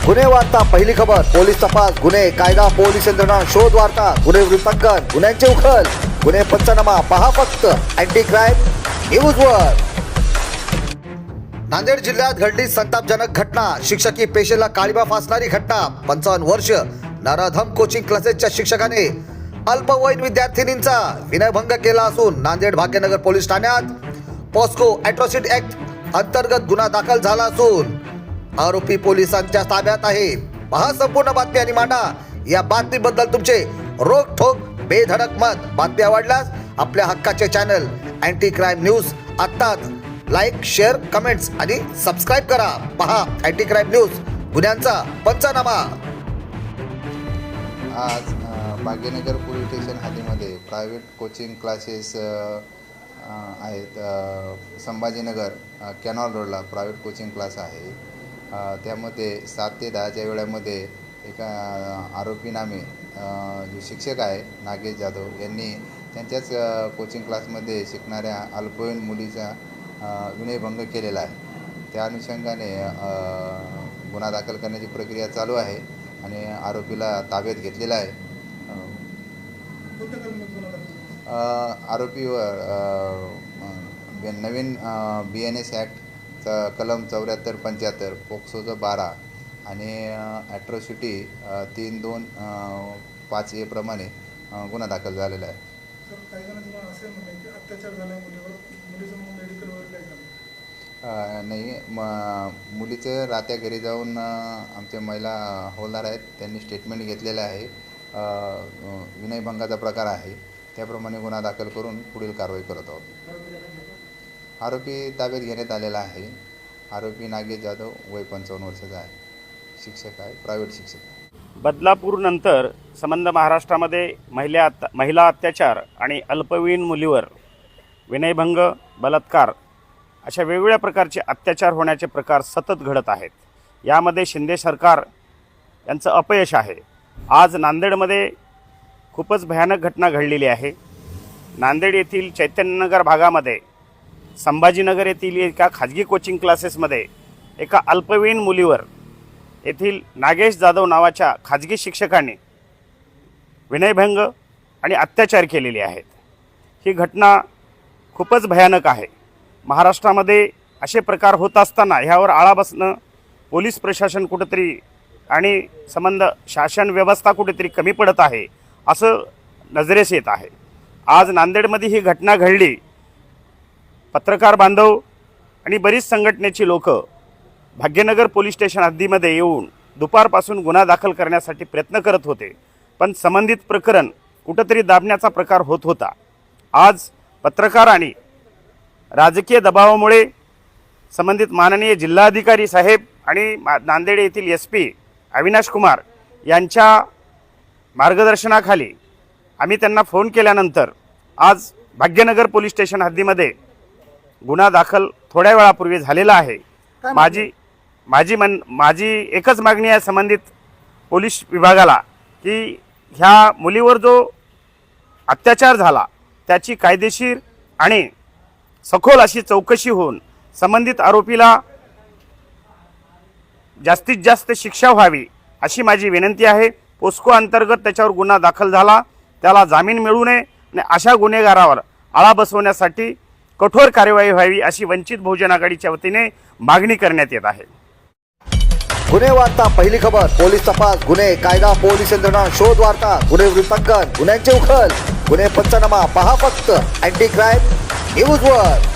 गुन्हे वार्ता पहिली खबर, पोलीस तपास, गुन्हे कायदा, पोलीस यंत्रणा, शोध वार्ता, गुन्हे वृत्तांकन, गुन्ह्यांचे उखल, गुन्हे पंचनामा, पहा फक्त अँटी क्राईम न्यूजवर। नांदेड जिल्ह्यात घडली संतापजनक घटना, शिक्षकी पेशेला काळीबा फासणारी घटना। 55 वर्ष नराधम कोचिंग क्लासेसच्या शिक्षकाने अल्पवयीन विद्यार्थिनींचा विनयभंग केला असून नांदेड भाग्यनगर पोलीस ठाण्यात पॉस्को अॅट्रॉसिटी ऍक्ट अंतर्गत गुन्हा दाखल झाला असून आरोपी पोलिसांच्या ताब्यात आहे। पहा संपूर्ण बातमी आणि मांडा या बातमीबद्दल तुमचे रोखठोक बेधडक मत। बातमी आवडल्यास आपल्या हक्काचे चॅनल अँटी क्राईम न्यूज आत्ताच लाईक, शेअर, कमेंट्स आणि सबस्क्राईब करा। पहा अँटी क्राईम न्यूज, गुन्ह्यांचा पंचनामा। आज भाग्यनगर पोलीस स्टेशन हद्दीमध्ये प्रायव्हेट कोचिंग क्लासेस आहेत। संभाजीनगर कॅनॉल रोडला प्रायव्हेट कोचिंग क्लास आहे। त्यामध्ये 7 ते 10च्या वेळामध्ये एका आरोपी नामे जो शिक्षक आहे नागेश जाधव यांनी त्यांच्याच कोचिंग क्लासमध्ये शिकणाऱ्या अल्पवयीन मुलीचा विनयभंग केलेला आहे। त्या अनुषंगाने गुन्हा दाखल करण्याची प्रक्रिया चालू आहे आणि आरोपीला ताब्यात घेतलेला आहे। आरोपीवर नवीन BNS ॲक्टचा कलम 74-75, पोक्सोचं 12 आणि ॲट्रॉसिटी 3-2-5A प्रमाणे गुन्हा दाखल झालेला आहे। नाही, मुलीचं रात्या घरी जाऊन आमच्या महिला हवालदार आहेत त्यांनी स्टेटमेंट घेतलेलं आहे। विनयभंगाचा प्रकार आहे, त्याप्रमाणे गुन्हा दाखल करून पुढील कारवाई करत आहोत। आरोपी ताब्यात घेण्यात आलेला आहे। आरोपी नागेश जाधव, वय 55 वर्षाचा आहे, शिक्षक आहे, प्रायव्हेट शिक्षक। बदलापूरनंतर संबंध महाराष्ट्रामध्ये महिला अत्याचार आणि अल्पवयीन मुलीवर विनयभंग, बलात्कार अशा वेगवेगळ्या प्रकारचे अत्याचार होण्याचे प्रकार सतत घडत आहेत। यामध्ये शिंदे सरकार यांचं अपयश आहे। आज नांदेडमध्ये खूपच भयानक घटना घडलेली आहे। नांदेड येथील चैतन्यनगर भागामध्ये संभाजीनगर येथील एका खाजगी कोचिंग क्लासेसमध्ये एका अल्पवयीन मुलीवर येथील नागेश जाधव नावाच्या खाजगी शिक्षकाने विनयभंग आणि अत्याचार केलेले आहेत। ही घटना खूपच भयानक आहे। महाराष्ट्रामध्ये असे प्रकार होत असताना ह्यावर आळा बसणं पोलीस प्रशासन कुठेतरी आणि संबंध शासन व्यवस्था कुठेतरी कमी पडत आहे असं नजरेस येत आहे। आज नांदेडमध्ये ही घटना घडली। पत्रकार बांधव आणि बरीच संघटनेची लोक भाग्यनगर पोलीस स्टेशन हद्दीमध्ये येऊन दुपारपासून गुन्हा दाखल करण्यासाठी प्रयत्न करत होते, पण संबंधित प्रकरण कुठेतरी दाबण्याचा प्रकार होत होता। आज पत्रकार आणि राजकीय दबावामुळे संबंधित माननीय जिल्हाधिकारी साहेब आणि नांदेड येथील SP अविनाश कुमार यांच्या मार्गदर्शनाखाली आम्ही त्यांना फोन केल्यानंतर आज भाग्यनगर पोलीस स्टेशन हद्दीमध्ये गुन्हा दाखल थोड्या वेळापूर्वी झालेला आहे। माझी एकच मागणी आहे संबंधित पोलीस विभागाला की ह्या मुलीवर जो अत्याचार झाला त्याची कायदेशीर आणि सखोल अशी चौकशी होऊन संबंधित आरोपीला जास्तीत जास्त शिक्षा व्हावी अशी माझी विनंती आहे। पोस्को अंतर्गत त्याच्यावर गुन्हा दाखल झाला, त्याला जामीन मिळू नये आणि अशा गुन्हेगारावर आळा बसवण्यासाठी कठोर कार्यवाही व्हावी अशी वंचित बहुजन आघाडीच्या वतीने मागणी करण्यात येत आहे। गुन्हे वार्ता पहिली खबर, पोलीस तपास, गुन्हे कायदा, पोलीस यंत्रणा, शोध वार्ता, गुन्हे वृत्तांकन, गुन्ह्यांचे उखल, गुन्हे पंचनामा, पहा फक्त अँटी क्राईम न्यूजवर।